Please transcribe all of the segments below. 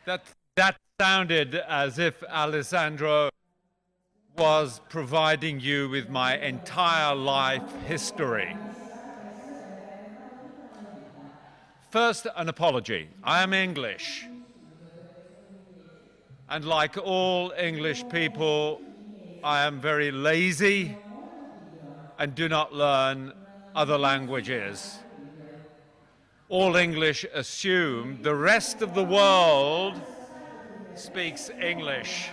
That sounded as if Alessandro was providing you with my entire life history. First, an apology. I am English. And like all English people, I am very lazy and do not learn other languages. All English assume the rest of the world speaks English.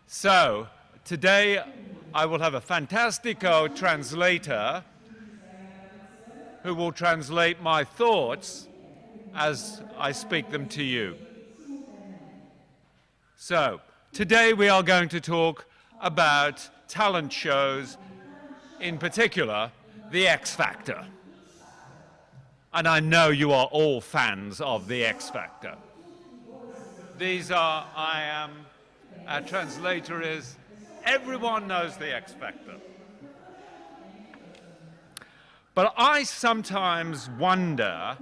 So, today I will have a fantastico translator who will translate my thoughts as I speak them to you. So, today we are going to talk about talent shows, in particular, the X Factor. And I know you are all fans of the X Factor. Our translator is, everyone knows the X Factor. But I sometimes wonder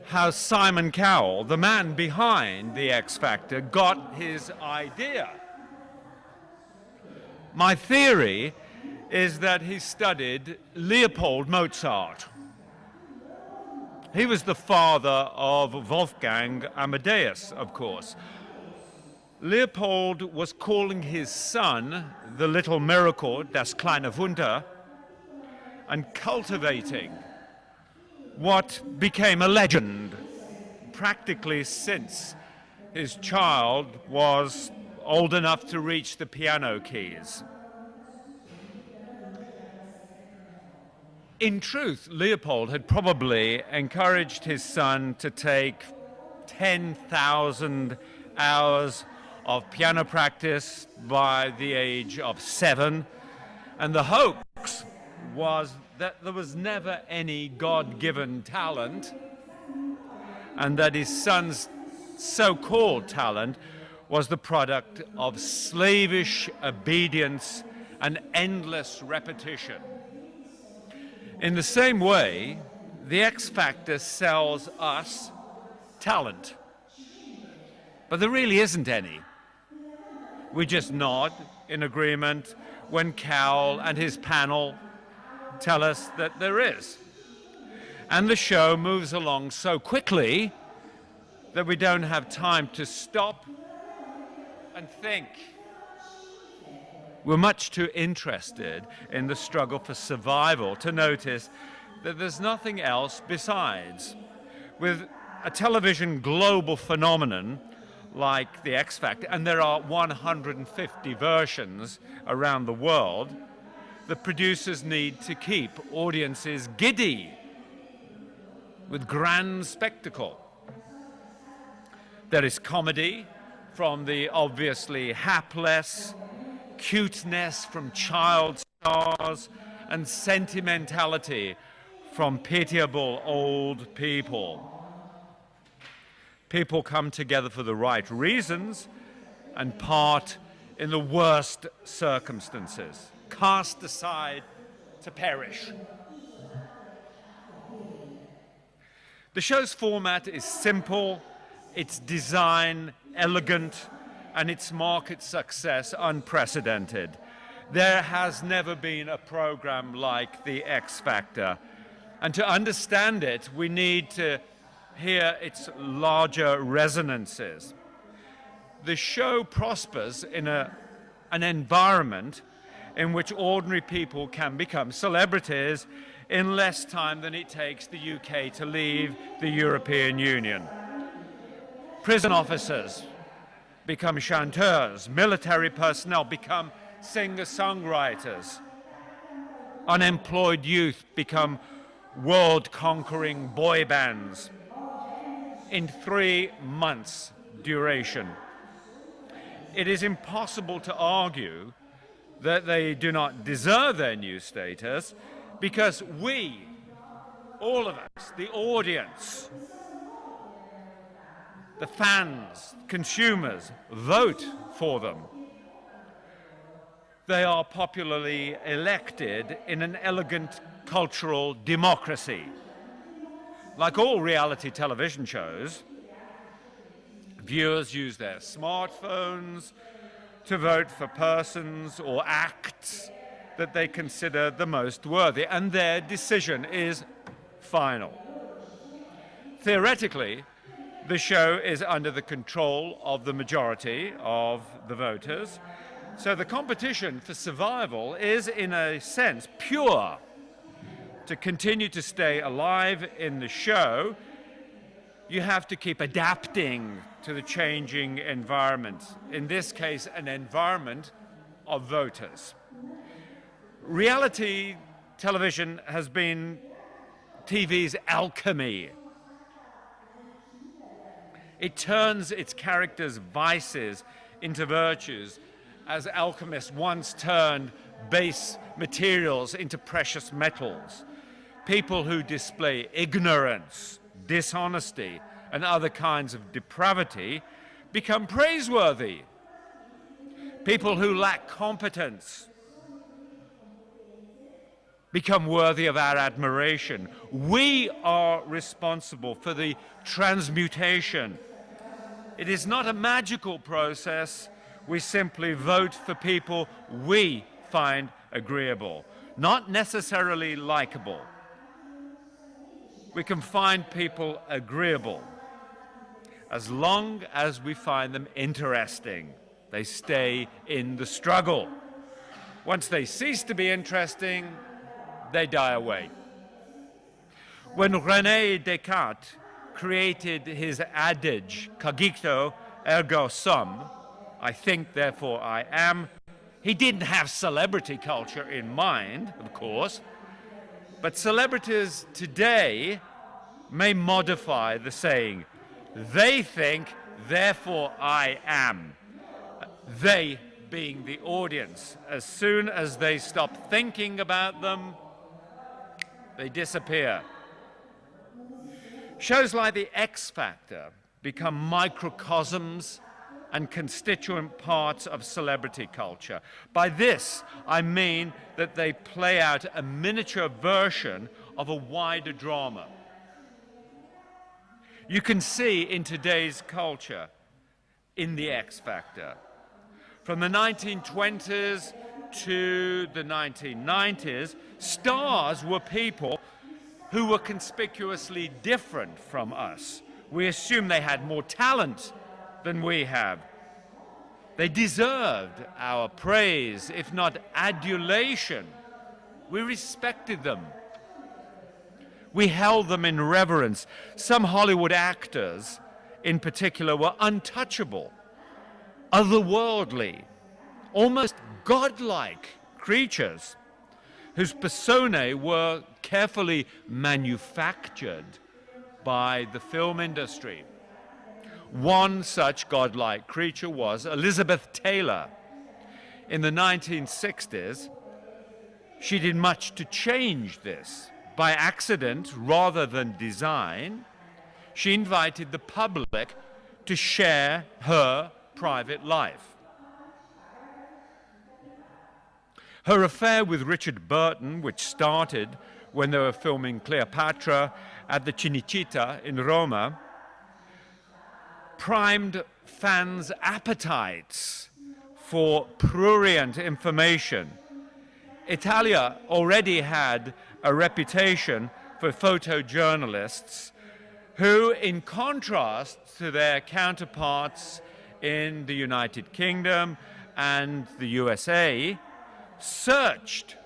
how Simon Cowell, the man behind the X Factor, got his idea. My theory is that he studied Leopold Mozart. He was the father of Wolfgang Amadeus, of course. Leopold was calling his son the little miracle, das kleine Wunder, and cultivating what became a legend practically since his child was old enough to reach the piano keys. In truth, Leopold had probably encouraged his son to take 10,000 hours of piano practice by the age of 7, and the hoax was that there was never any God-given talent, and that his son's so-called talent was the product of slavish obedience and endless repetition. In the same way, the X Factor sells us talent. But there really isn't any. We just nod in agreement when Cowell and his panel tell us that there is. And the show moves along so quickly that we don't have time to stop and think. We're much too interested in the struggle for survival to notice that there's nothing else besides. With a television global phenomenon like the X Factor, and there are 150 versions around the world, the producers need to keep audiences giddy with grand spectacle. There is comedy from the obviously hapless, cuteness from child stars, and sentimentality from pitiable old people. People come together for the right reasons and part in the worst circumstances, cast aside to perish. The show's format is simple, its design elegant, and its market success unprecedented. There has never been a program like the X Factor. And to understand it, we need to hear its larger resonances. The show prospers in an environment in which ordinary people can become celebrities in less time than it takes the UK to leave the European Union. Prison officers become chanteurs, military personnel become singer-songwriters, unemployed youth become world-conquering boy bands in 3 months' duration. It is impossible to argue that they do not deserve their new status because we, all of us, the audience, the fans, consumers, vote for them. They are popularly elected in an elegant cultural democracy. Like all reality television shows, Viewers use their smartphones to vote for persons or acts that they consider the most worthy, and their decision is final. Theoretically, the show is under the control of the majority of the voters, so the competition for survival is, in a sense, pure. To continue to stay alive in the show, you have to keep adapting to the changing environment, in this case, an environment of voters. Reality television has been TV's alchemy. It turns its characters' vices into virtues, as alchemists once turned base materials into precious metals. People who display ignorance, dishonesty, and other kinds of depravity become praiseworthy. People who lack competence become worthy of our admiration. We are responsible for the transmutation. It is not a magical process. We simply vote for people we find agreeable, not necessarily likable. We can find people agreeable as long as we find them interesting. They stay in the struggle. Once they cease to be interesting, they die away. When René Descartes created his adage, cogito ergo sum, I think, therefore I am, he didn't have celebrity culture in mind, of course, but celebrities today may modify the saying, they think, therefore I am. They being the audience. As soon as they stop thinking about them, they disappear. Shows like The X Factor become microcosms and constituent parts of celebrity culture. By this, I mean that they play out a miniature version of a wider drama. You can see in today's culture, in The X Factor, from the 1920s to the 1990s, stars were people who were conspicuously different from us. We assume they had more talent than we have. They deserved our praise, if not adulation. We respected them. We held them in reverence. Some Hollywood actors, in particular, were untouchable, otherworldly, almost godlike creatures whose personae were carefully manufactured by the film industry. One such godlike creature was Elizabeth Taylor. In the 1960s, she did much to change this. By accident, rather than design, she invited the public to share her private life. Her affair with Richard Burton, which started when they were filming Cleopatra at the Cinecittà in Roma, primed fans' appetites for prurient information. Italia already had a reputation for photojournalists who, in contrast to their counterparts in the United Kingdom and the USA, searched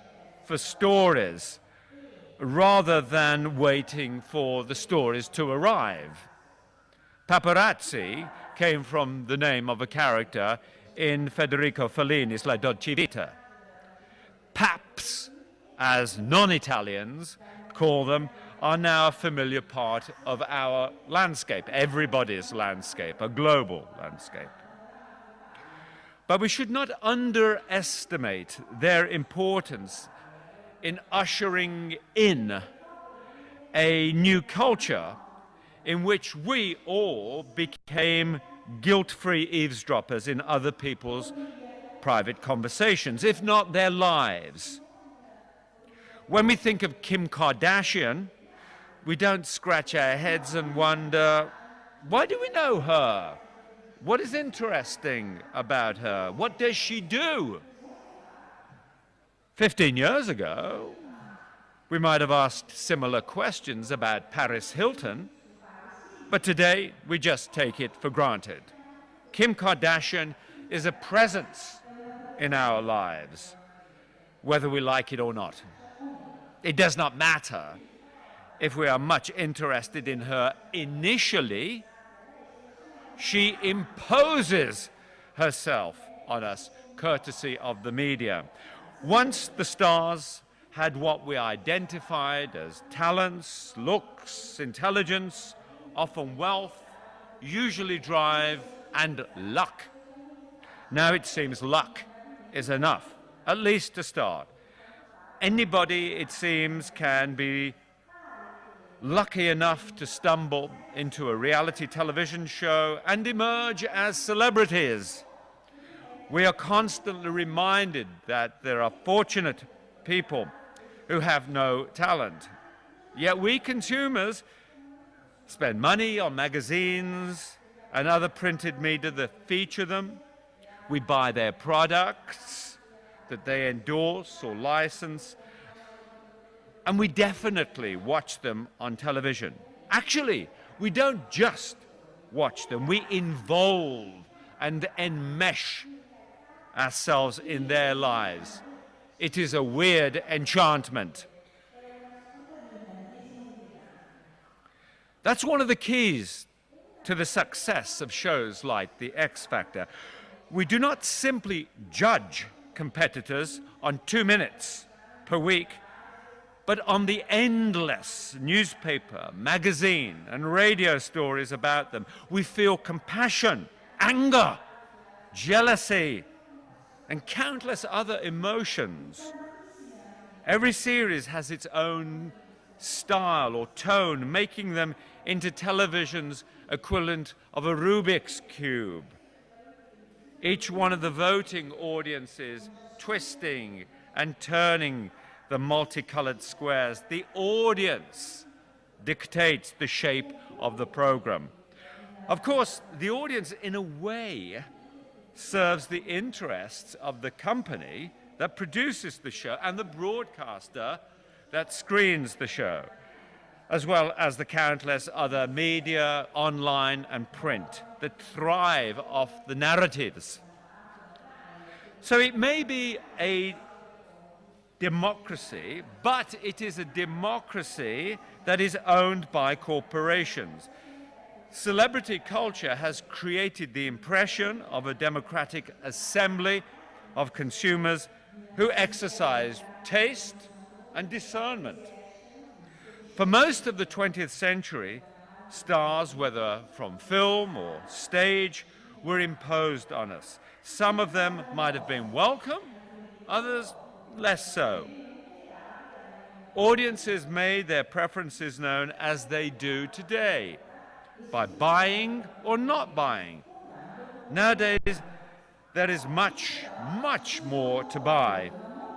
for stories rather than waiting for the stories to arrive. Paparazzi came from the name of a character in Federico Fellini's La Dolce Vita. Paps, as non-Italians call them, are now a familiar part of our landscape, everybody's landscape, a global landscape. But we should not underestimate their importance in ushering in a new culture in which we all became guilt-free eavesdroppers in other people's private conversations, if not their lives. When we think of Kim Kardashian, we don't scratch our heads and wonder, why do we know her? What is interesting about her? What does she do? 15 years ago, we might have asked similar questions about Paris Hilton, but today we just take it for granted. Kim Kardashian is a presence in our lives, whether we like it or not. It does not matter if we are much interested in her initially. She imposes herself on us, courtesy of the media. Once the stars had what we identified as talents, looks, intelligence, often wealth, usually drive, and luck. Now it seems luck is enough, at least to start. Anybody, it seems, can be lucky enough to stumble into a reality television show and emerge as celebrities. We are constantly reminded that there are fortunate people who have no talent. Yet we consumers spend money on magazines and other printed media that feature them. We buy their products that they endorse or license, and we definitely watch them on television. Actually, we don't just watch them, we involve and enmesh ourselves in their lives. It is a weird enchantment. That's one of the keys to the success of shows like The X Factor. We do not simply judge competitors on 2 minutes per week, but on the endless newspaper, magazine, and radio stories about them. We feel compassion, anger, jealousy, and countless other emotions. Every series has its own style or tone, making them into television's equivalent of a Rubik's Cube. Each one of the voting audiences twisting and turning the multicolored squares. The audience dictates the shape of the program. Of course, the audience, in a way, serves the interests of the company that produces the show and the broadcaster that screens the show, as well as the countless other media, online and print, that thrive off the narratives. So it may be a democracy, but it is a democracy that is owned by corporations. Celebrity culture has created the impression of a democratic assembly of consumers who exercise taste and discernment. For most of the 20th century, stars, whether from film or stage, were imposed on us. Some of them might have been welcome, others less so. Audiences made their preferences known as they do today, by buying or not buying. Nowadays, there is much, much more to buy.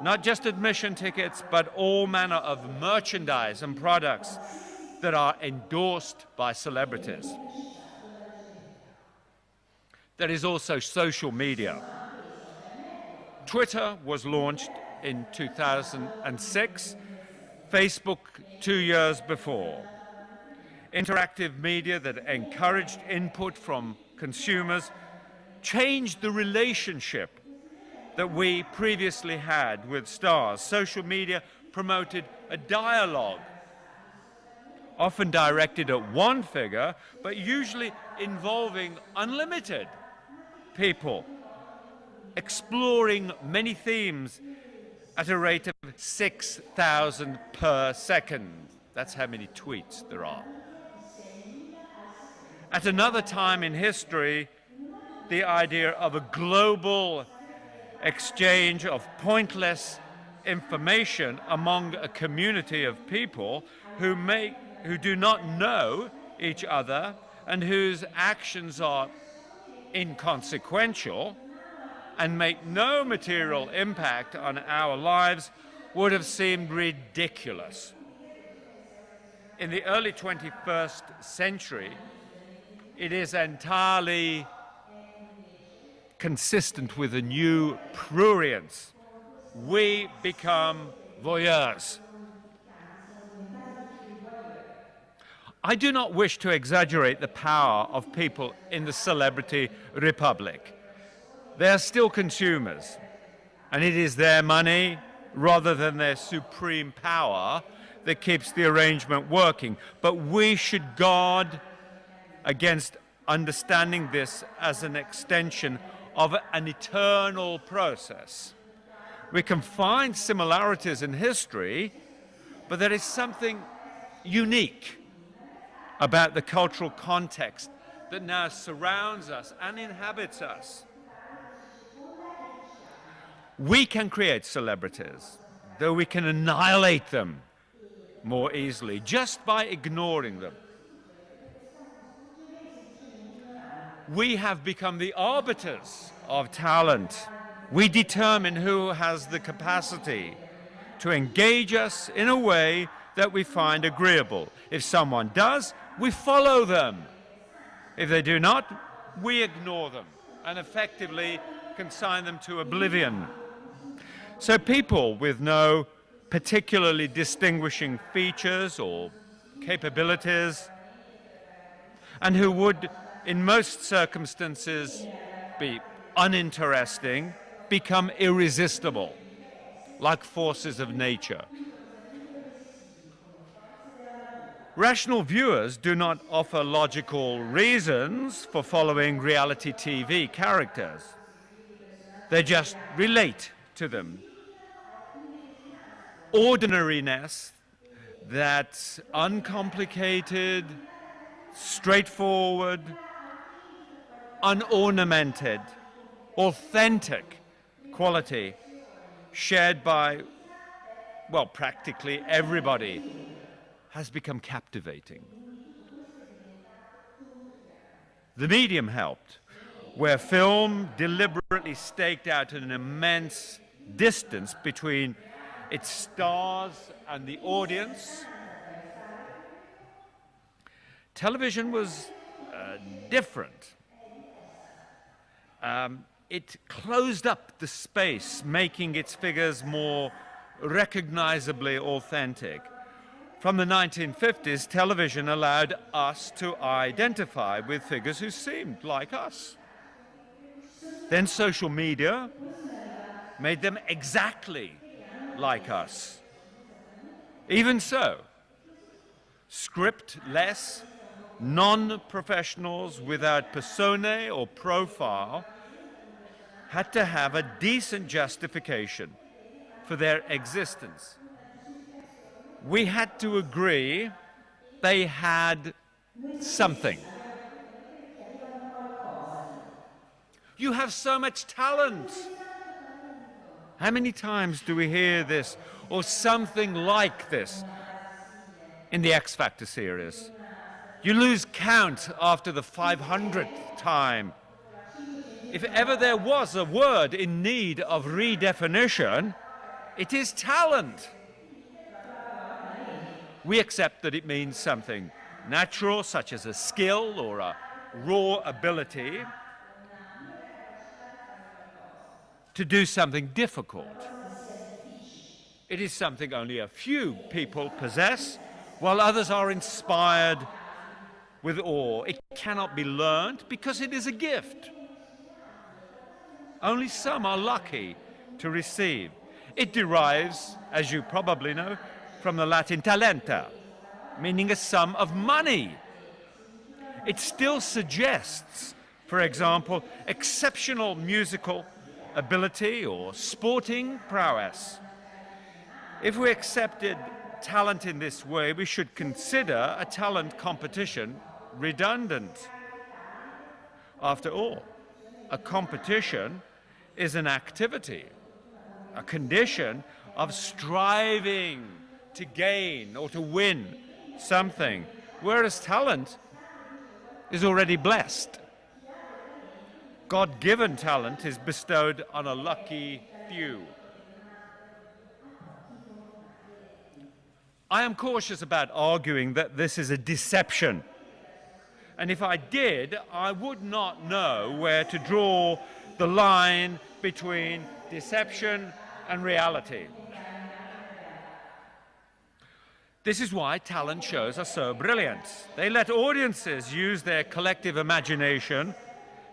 Not just admission tickets, but all manner of merchandise and products that are endorsed by celebrities. There is also social media. Twitter was launched in 2006, Facebook 2 years before. Interactive media that encouraged input from consumers changed the relationship that we previously had with stars. Social media promoted a dialogue, often directed at one figure, but usually involving unlimited people, exploring many themes at a rate of 6,000 per second. That's how many tweets there are. At another time in history, the idea of a global exchange of pointless information among a community of people who do not know each other and whose actions are inconsequential and make no material impact on our lives would have seemed ridiculous. In the early 21st century, it is entirely consistent with a new prurience. We become voyeurs. I do not wish to exaggerate the power of people in the celebrity republic. They are still consumers, and it is their money rather than their supreme power that keeps the arrangement working. But we should guard against understanding this as an extension of an eternal process. We can find similarities in history, but there is something unique about the cultural context that now surrounds us and inhabits us. We can create celebrities, though we can annihilate them more easily just by ignoring them. We have become the arbiters of talent. We determine who has the capacity to engage us in a way that we find agreeable. If someone does, we follow them. If they do not, we ignore them and effectively consign them to oblivion. So people with no particularly distinguishing features or capabilities, and who would, in most circumstances, be uninteresting, become irresistible, like forces of nature. Rational viewers do not offer logical reasons for following reality TV characters. They just relate to them. Ordinariness, that uncomplicated, straightforward, unornamented, authentic quality shared by, well, practically everybody, has become captivating. The medium helped, where film deliberately staked out an immense distance between its stars and the audience. Television was different. It closed up the space, making its figures more recognizably authentic. From the 1950s, television allowed us to identify with figures who seemed like us. Then social media made them exactly like us. Even so, script-less, non-professionals without personae or profile had to have a decent justification for their existence. We had to agree they had something. You have so much talent. How many times do we hear this or something like this in the X Factor series? You lose count after the 500th time. If ever there was a word in need of redefinition, it is talent. We accept that it means something natural, such as a skill or a raw ability, to do something difficult. It is something only a few people possess, while others are inspired with awe. It cannot be learned because it is a gift. Only some are lucky to receive. It derives, as you probably know, from the Latin talenta, meaning a sum of money. It still suggests, for example, exceptional musical ability or sporting prowess. If we accepted talent in this way, we should consider a talent competition redundant. After all, a competition is an activity, a condition of striving to gain or to win something, whereas talent is already blessed. God-given talent is bestowed on a lucky few. I am cautious about arguing that this is a deception, And if I did, I would not know where to draw the line between deception and reality. This is why talent shows are so brilliant. They let audiences use their collective imagination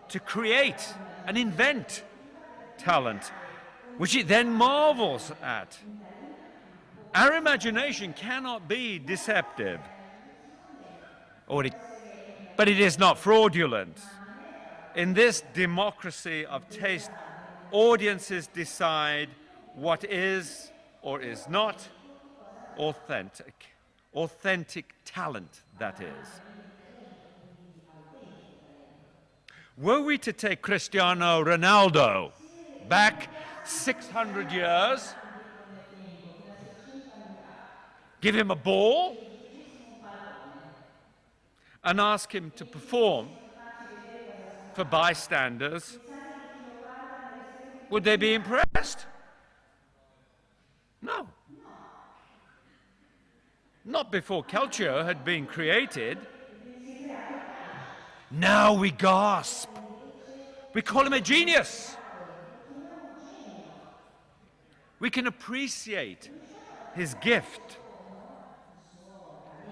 to create and invent talent, which it then marvels at. Our imagination cannot be deceptive, but it is not fraudulent. In this democracy of taste, audiences decide what is or is not authentic. Authentic talent, that is. Were we to take Cristiano Ronaldo back 600 years, give him a ball, and ask him to perform for bystanders, would they be impressed? No. Not before culture had been created. Now we gasp. We call him a genius. We can appreciate his gift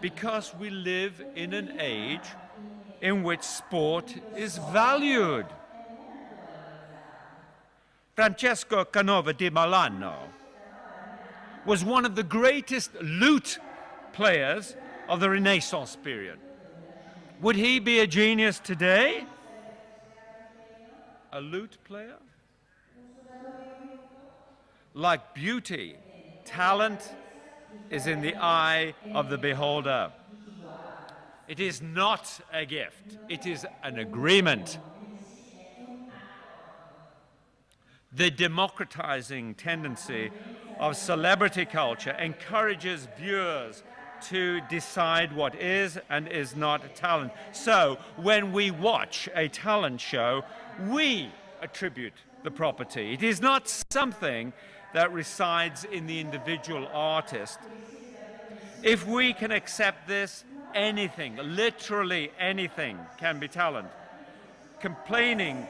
because we live in an age in which sport is valued. Francesco Canova di Milano was one of the greatest lute players of the Renaissance period. Would he be a genius today? A lute player? Like beauty, talent is in the eye of the beholder. It is not a gift, it is an agreement. The democratizing tendency of celebrity culture encourages viewers to decide what is and is not talent. So when we watch a talent show, we attribute the property. It is not something that resides in the individual artist. If we can accept this, anything, literally anything, can be talent. Complaining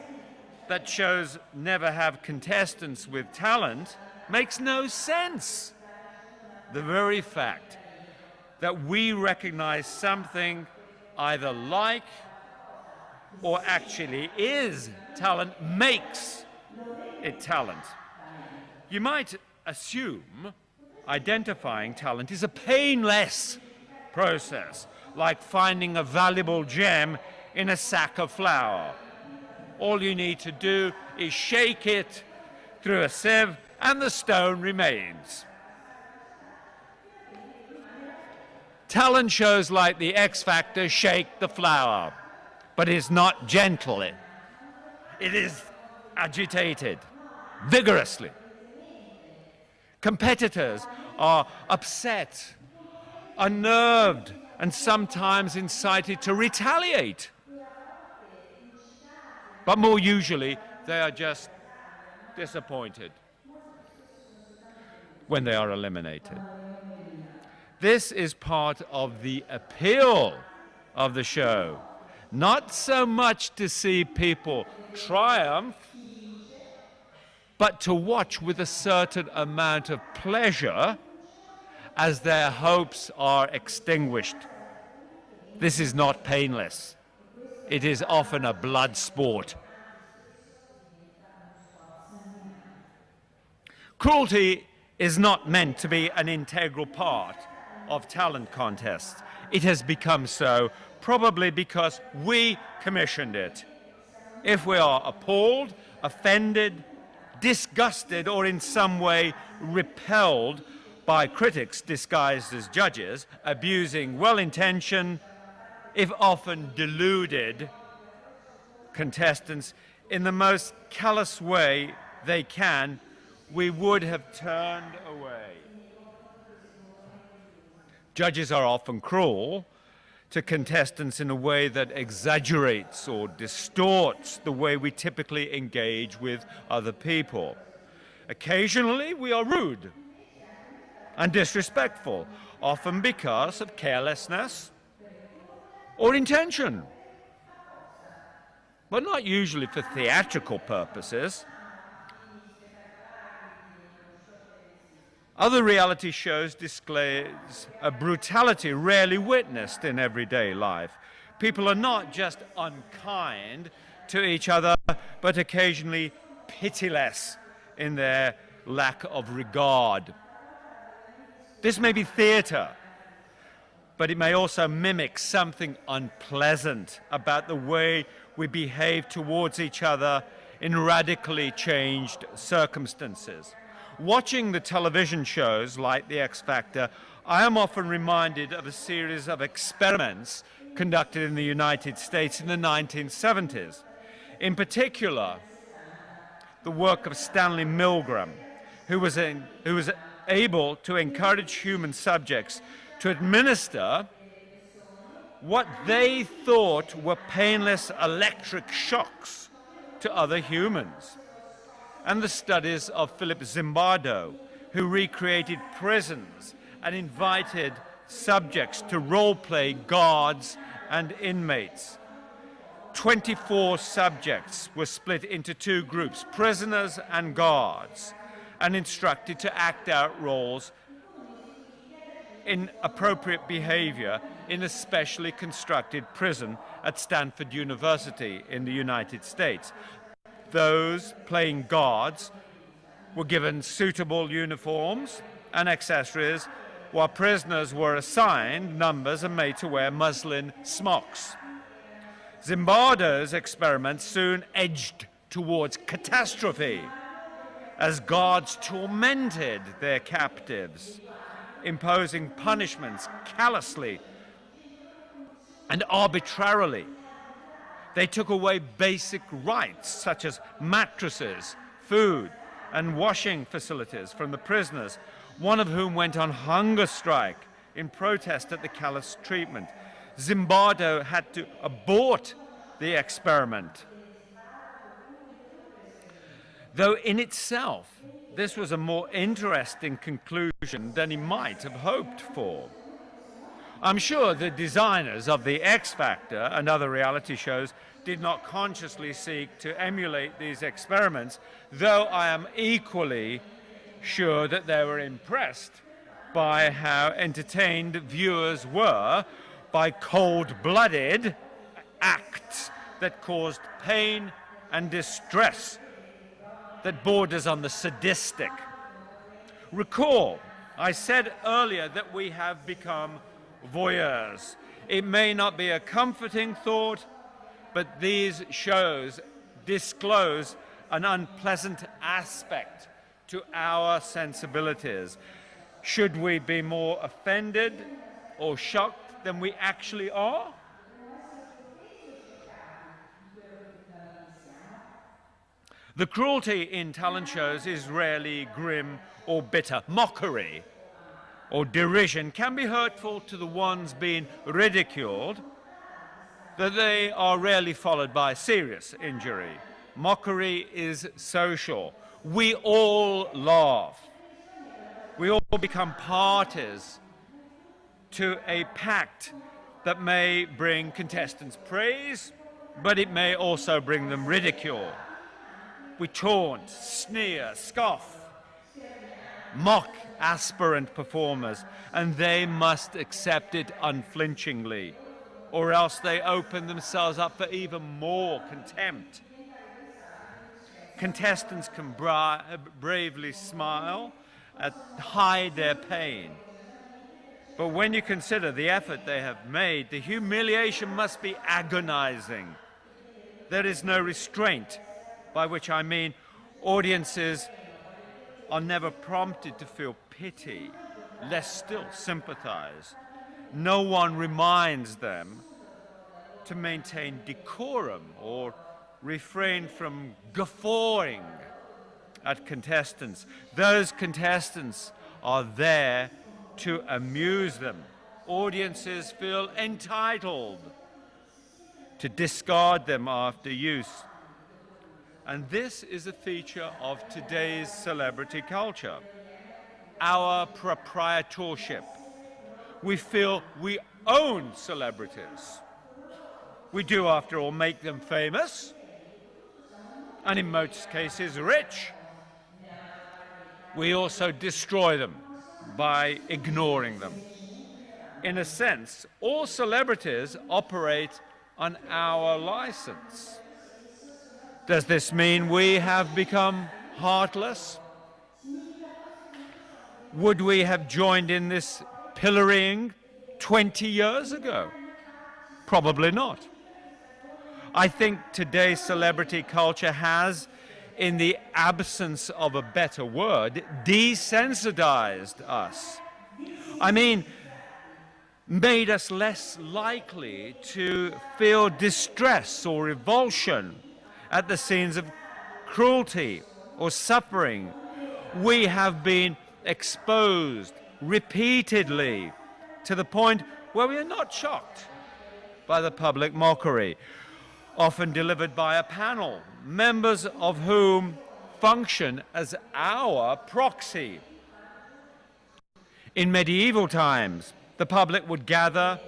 that shows never have contestants with talent makes no sense. The very fact that we recognize something either like or actually is talent makes it talent. You might assume identifying talent is a painless process, like finding a valuable gem in a sack of flour. All you need to do is shake it through a sieve and the stone remains. Talent shows like the X Factor shake the flour, but it's not gentle. It is agitated, vigorously. Competitors are upset, unnerved, and sometimes incited to retaliate. But more usually, they are just disappointed when they are eliminated. This is part of the appeal of the show. Not so much to see people triumph, but to watch with a certain amount of pleasure as their hopes are extinguished. This is not painless. It is often a blood sport. Cruelty is not meant to be an integral part of talent contests. It has become so probably because we commissioned it. If we are appalled, offended, disgusted, or in some way repelled by critics disguised as judges, abusing well-intentioned, if often deluded, contestants in the most callous way they can, we would have turned away. Judges are often cruel to contestants in a way that exaggerates or distorts the way we typically engage with other people. Occasionally, we are rude and disrespectful, often because of carelessness or intention. but not usually for theatrical purposes. Other reality shows displays a brutality rarely witnessed in everyday life. People are not just unkind to each other, but occasionally pitiless in their lack of regard. This may be theatre, but it may also mimic something unpleasant about the way we behave towards each other in radically changed circumstances. Watching the television shows like The X Factor, I am often reminded of a series of experiments conducted in the United States in the 1970s. In particular, the work of Stanley Milgram, who was able to encourage human subjects to administer what they thought were painless electric shocks to other humans. And the studies of Philip Zimbardo, who recreated prisons and invited subjects to role-play guards and inmates. 24 subjects were split into two groups, prisoners and guards, and instructed to act out roles in appropriate behavior in a specially constructed prison at Stanford University in the United States. Those playing guards were given suitable uniforms and accessories, while prisoners were assigned numbers and made to wear muslin smocks. Zimbardo's experiment soon edged towards catastrophe as guards tormented their captives, imposing punishments callously and arbitrarily. They took away basic rights such as mattresses, food, and washing facilities from the prisoners, one of whom went on hunger strike in protest at the callous treatment. Zimbardo had to abort the experiment. Though in itself, this was a more interesting conclusion than he might have hoped for. I'm sure the designers of The X Factor and other reality shows did not consciously seek to emulate these experiments, though I am equally sure that they were impressed by how entertained viewers were by cold-blooded acts that caused pain and distress that borders on the sadistic. Recall, I said earlier that we have become voyeurs. It may not be a comforting thought, but these shows disclose an unpleasant aspect to our sensibilities. Should we be more offended or shocked than we actually are? The cruelty in talent shows is rarely grim or bitter. Mockery or derision can be hurtful to the ones being ridiculed, though they are rarely followed by serious injury. Mockery is social. We all laugh. We all become parties to a pact that may bring contestants praise, but it may also bring them ridicule. We taunt, sneer, scoff, mock aspirant performers, and they must accept it unflinchingly, or else they open themselves up for even more contempt. Contestants can bravely smile and hide their pain, but when you consider the effort they have made, the humiliation must be agonizing. There is no restraint, by which I mean audiences are never prompted to feel pity, less still sympathize. No one reminds them to maintain decorum or refrain from guffawing at contestants. Those contestants are there to amuse them. Audiences feel entitled to discard them after use. And this is a feature of today's celebrity culture, our proprietorship. We feel we own celebrities. We do, after all, make them famous, and in most cases rich. We also destroy them by ignoring them. In a sense, all celebrities operate on our license. Does this mean we have become heartless? Would we have joined in this pillorying 20 years ago? Probably not. I think today's celebrity culture has, in the absence of a better word, desensitized us. I mean, made us less likely to feel distress or revulsion at the scenes of cruelty or suffering. We have been exposed repeatedly to the point where we are not shocked by the public mockery, often delivered by a panel, members of whom function as our proxy. In medieval times, the public would gather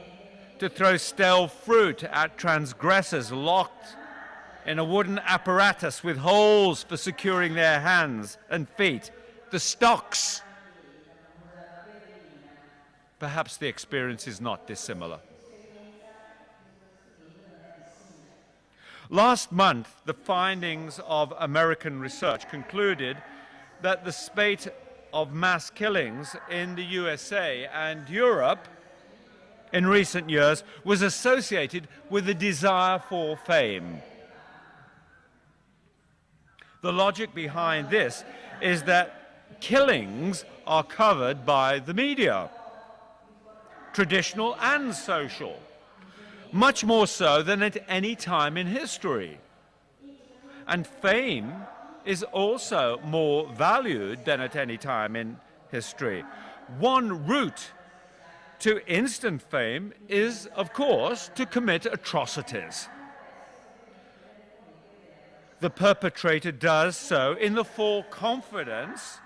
to throw stale fruit at transgressors locked in a wooden apparatus with holes for securing their hands and feet, the stocks. Perhaps the experience is not dissimilar. Last month, the findings of American research concluded that the spate of mass killings in the USA and Europe in recent years was associated with a desire for fame. The logic behind this is that killings are covered by the media, traditional and social, much more so than at any time in history. And fame is also more valued than at any time in history. One route to instant fame is, of course, to commit atrocities. The perpetrator does so in the full confidence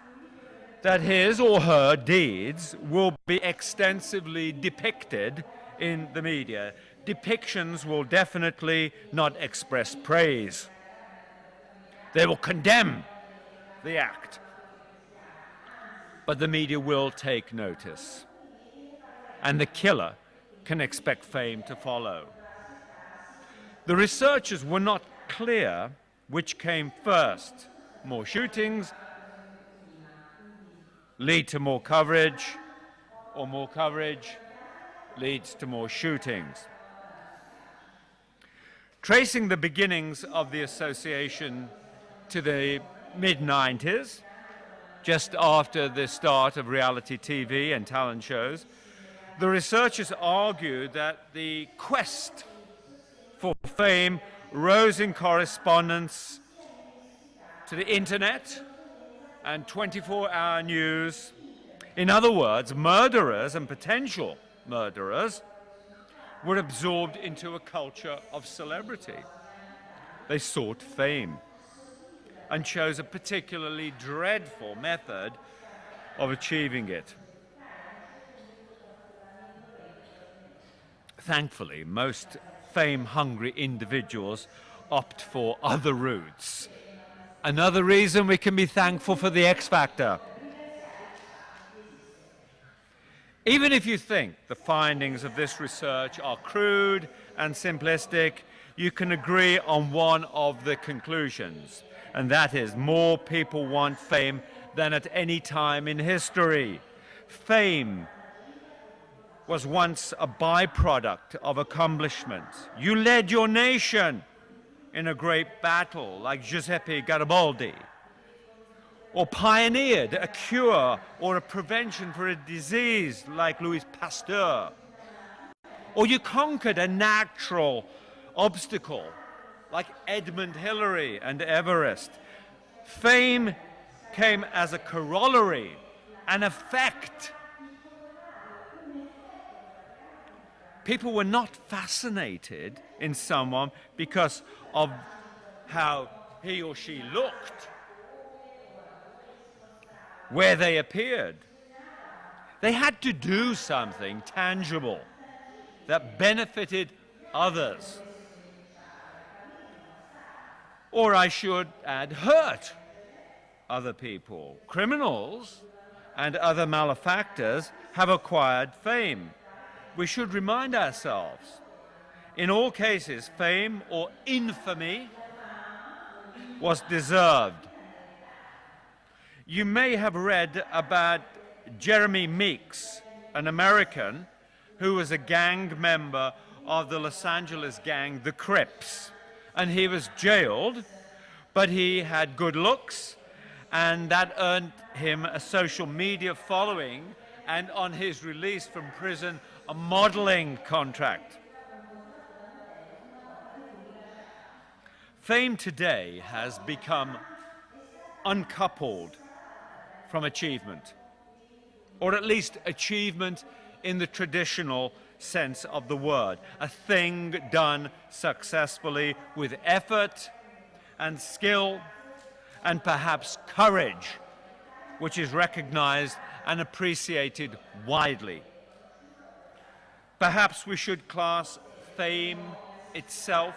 that his or her deeds will be extensively depicted in the media. Depictions will definitely not express praise. They will condemn the act. But the media will take notice. And the killer can expect fame to follow. The researchers were not clear which came first. More shootings lead to more coverage, or more coverage leads to more shootings. Tracing the beginnings of the association to the mid-90s, just after the start of reality TV and talent shows, the researchers argued that the quest for fame rose in correspondence to the internet and 24-hour news. In other words, murderers and potential murderers were absorbed into a culture of celebrity. They sought fame and chose a particularly dreadful method of achieving it. Thankfully, most fame-hungry individuals opt for other routes. Another reason we can be thankful for the X Factor. Even if you think the findings of this research are crude and simplistic, you can agree on one of the conclusions, and that is more people want fame than at any time in history. Fame was once a byproduct of accomplishment. You led your nation in a great battle like Giuseppe Garibaldi, or pioneered a cure or a prevention for a disease like Louis Pasteur, or you conquered a natural obstacle like Edmund Hillary and Everest. Fame came as a corollary, an effect. People were not fascinated in someone because of how he or she looked, where they appeared. They had to do something tangible that benefited others. or I should add, hurt other people. Criminals and other malefactors have acquired fame. We should remind ourselves, in all cases, fame or infamy was deserved. You may have read about Jeremy Meeks, an American who was a gang member of the Los Angeles gang, the Crips. And he was jailed, but he had good looks, and that earned him a social media following, and on his release from prison, a modeling contract. Fame today has become uncoupled from achievement, or at least achievement in the traditional sense of the word, a thing done successfully with effort and skill and perhaps courage, which is recognized and appreciated widely. Perhaps we should class fame itself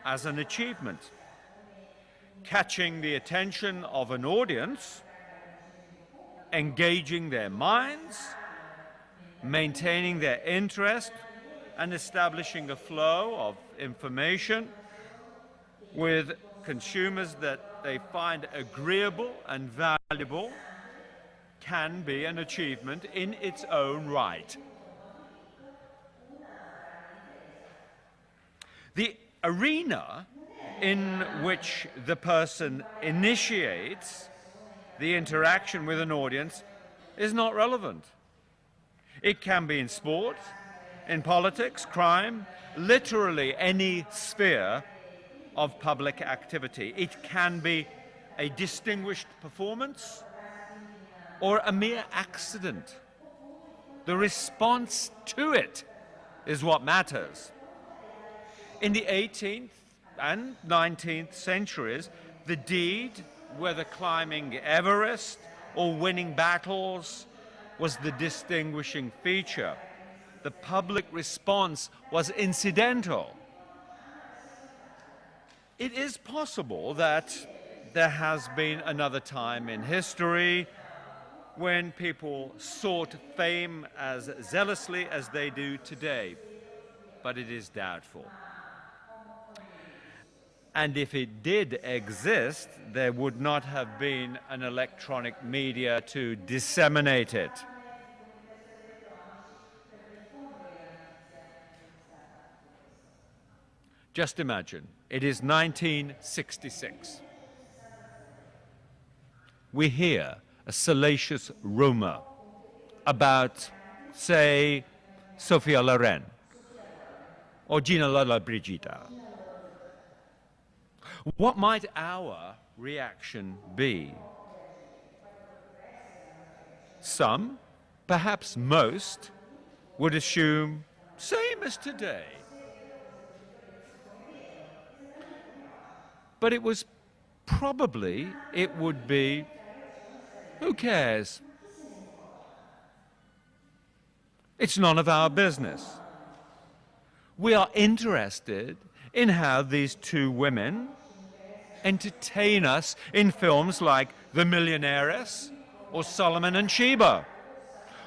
as an achievement, catching the attention of an audience, engaging their minds, maintaining their interest, and establishing a flow of information with consumers that they find agreeable and valuable can be an achievement in its own right. The arena in which the person initiates the interaction with an audience is not relevant. It can be in sport, in politics, crime, literally any sphere of public activity. It can be a distinguished performance or a mere accident. The response to it is what matters. In the 18th and 19th centuries, the deed, whether climbing Everest or winning battles, was the distinguishing feature. The public response was incidental. It is possible that there has been another time in history when people sought fame as zealously as they do today, but it is doubtful. And if it did exist, there would not have been an electronic media to disseminate it. Just imagine, it is 1966. We hear a salacious rumor about, say, Sophia Loren or Gina Lollobrigida. What might our reaction be? Some, perhaps most, would assume same as today. But it would be, who cares? It's none of our business. We are interested in how these two women entertain us in films like The Millionaires or Solomon and Sheba.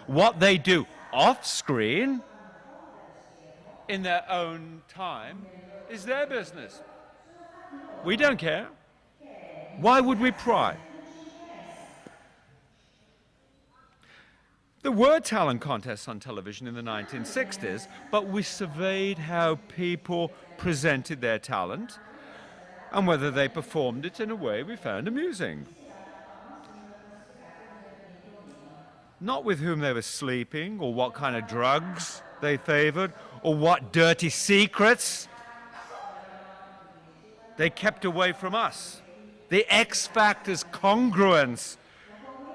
What they do off-screen in their own time is their business. We don't care. Why would we pry? There were talent contests on television in the 1960s, but we surveyed how people presented their talent and whether they performed it in a way we found amusing. Not with whom they were sleeping, or what kind of drugs they favored, or what dirty secrets they kept away from us. The X Factor's congruence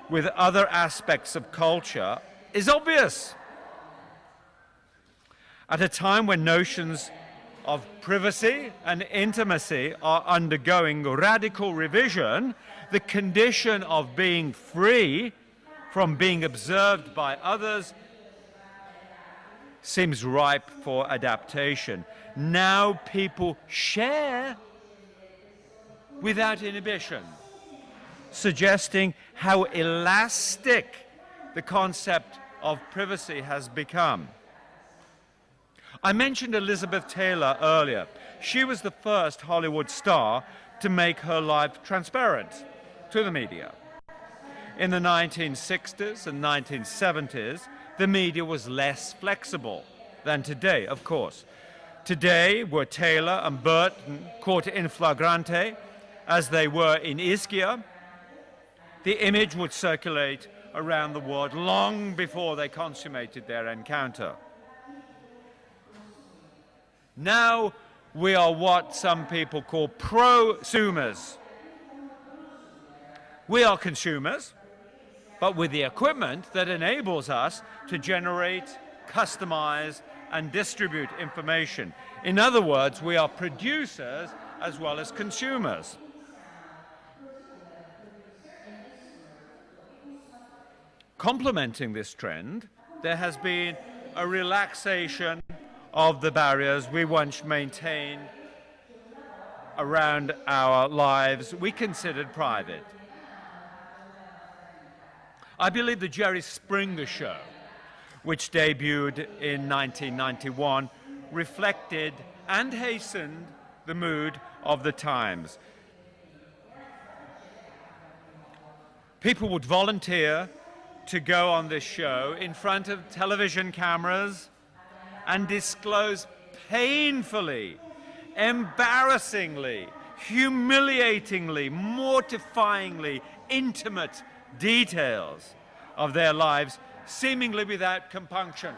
with other aspects of culture is obvious. At a time when notions of privacy and intimacy are undergoing radical revision, the condition of being free from being observed by others seems ripe for adaptation. Now people share without inhibition, suggesting how elastic the concept of privacy has become. I mentioned Elizabeth Taylor earlier. She was the first Hollywood star to make her life transparent to the media. In the 1960s and 1970s, the media was less flexible than today, of course. Today, were Taylor and Burton caught in flagrante, as they were in Ischia, the image would circulate around the world long before they consummated their encounter. Now we are what some people call prosumers. We are consumers, but with the equipment that enables us to generate, customize, and distribute information. In other words, we are producers as well as consumers. Complementing this trend, there has been a relaxation of the barriers we once maintained around our lives we considered private. I believe the Jerry Springer Show, which debuted in 1991, reflected and hastened the mood of the times. People would volunteer to go on this show in front of television cameras and disclose painfully, embarrassingly, humiliatingly, mortifyingly intimate details of their lives, seemingly without compunction.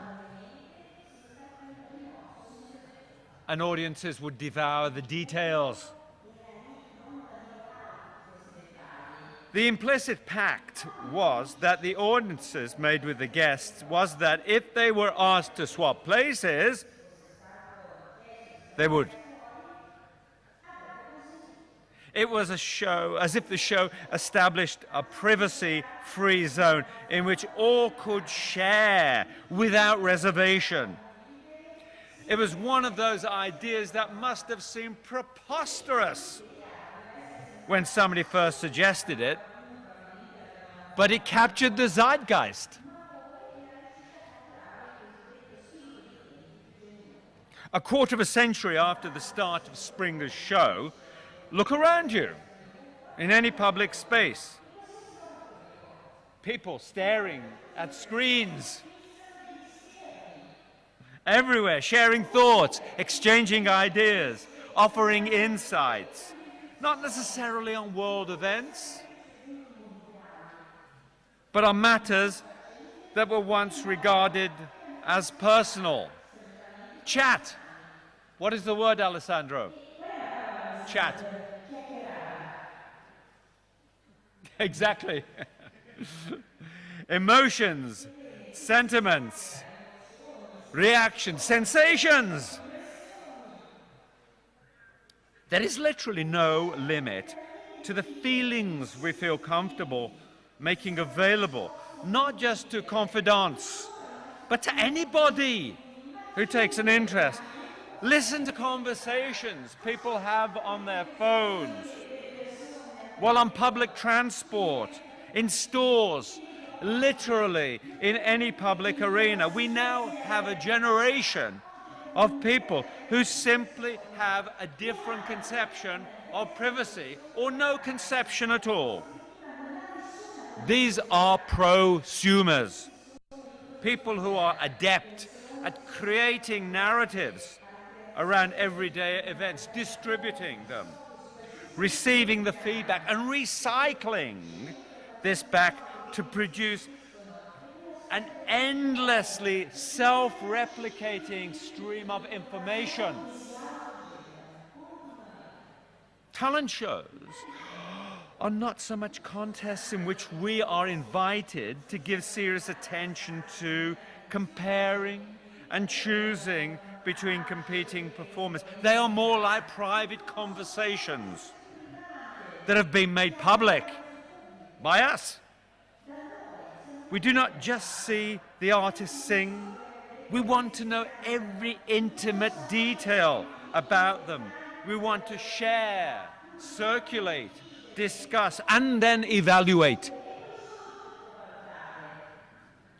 And audiences would devour the details. The implicit pact was that the audiences made with the guests was that if they were asked to swap places, they would. It was a show, as if the show established a privacy-free zone in which all could share without reservation. It was one of those ideas that must have seemed preposterous when somebody first suggested it, but it captured the zeitgeist. A quarter of a century after the start of Springer's show, look around you, in any public space. People staring at screens. Everywhere, sharing thoughts, exchanging ideas, offering insights. Not necessarily on world events, but on matters that were once regarded as personal. Chat. What is the word, Alessandro? Chat. Exactly. Emotions, sentiments, reactions, sensations. There is literally no limit to the feelings we feel comfortable making available, not just to confidants, but to anybody who takes an interest. Listen to conversations people have on their phones, while on public transport, in stores, literally in any public arena. We now have a generation of people who simply have a different conception of privacy or no conception at all. These are prosumers, people who are adept at creating narratives around everyday events, distributing them, receiving the feedback and recycling this back to produce an endlessly self-replicating stream of information. Talent shows are not so much contests in which we are invited to give serious attention to comparing and choosing between competing performers. They are more like private conversations that have been made public by us. We do not just see the artist sing. We want to know every intimate detail about them. We want to share circulate, discuss, and then evaluate.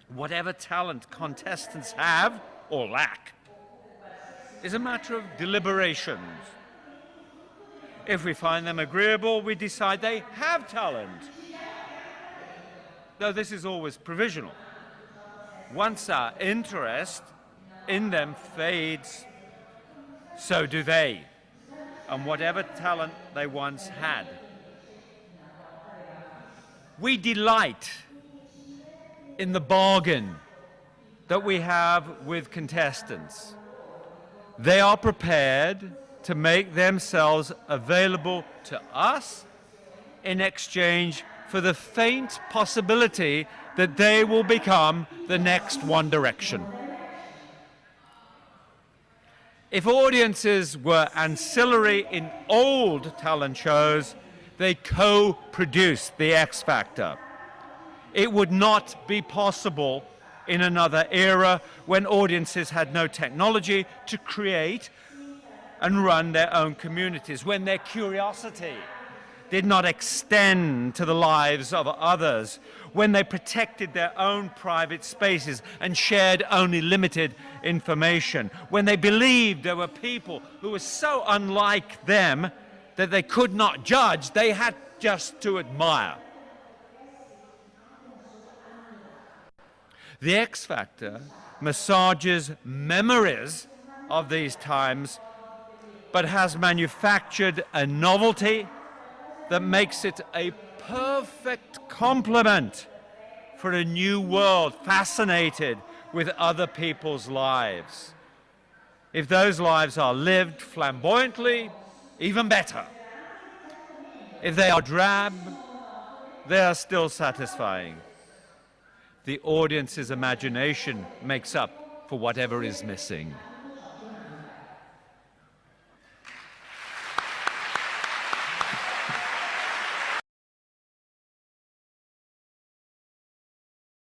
Whatever talent contestants have or lack is a matter of deliberations. If we find them agreeable, we decide they have talent. Though this is always provisional. Once our interest in them fades, so do they, and whatever talent they once had. We delight in the bargain that we have with contestants. They are prepared to make themselves available to us in exchange for the faint possibility that they will become the next One Direction. If audiences were ancillary in old talent shows, they co-produced the X Factor. It would not be possible in another era when audiences had no technology to create and run their own communities, when their curiosity did not extend to the lives of others, when they protected their own private spaces and shared only limited information, when they believed there were people who were so unlike them that they could not judge, they had just to admire. The X Factor massages memories of these times, but has manufactured a novelty that makes it a perfect complement for a new world fascinated with other people's lives. If those lives are lived flamboyantly, even better. If they are drab, they are still satisfying. The audience's imagination makes up for whatever is missing.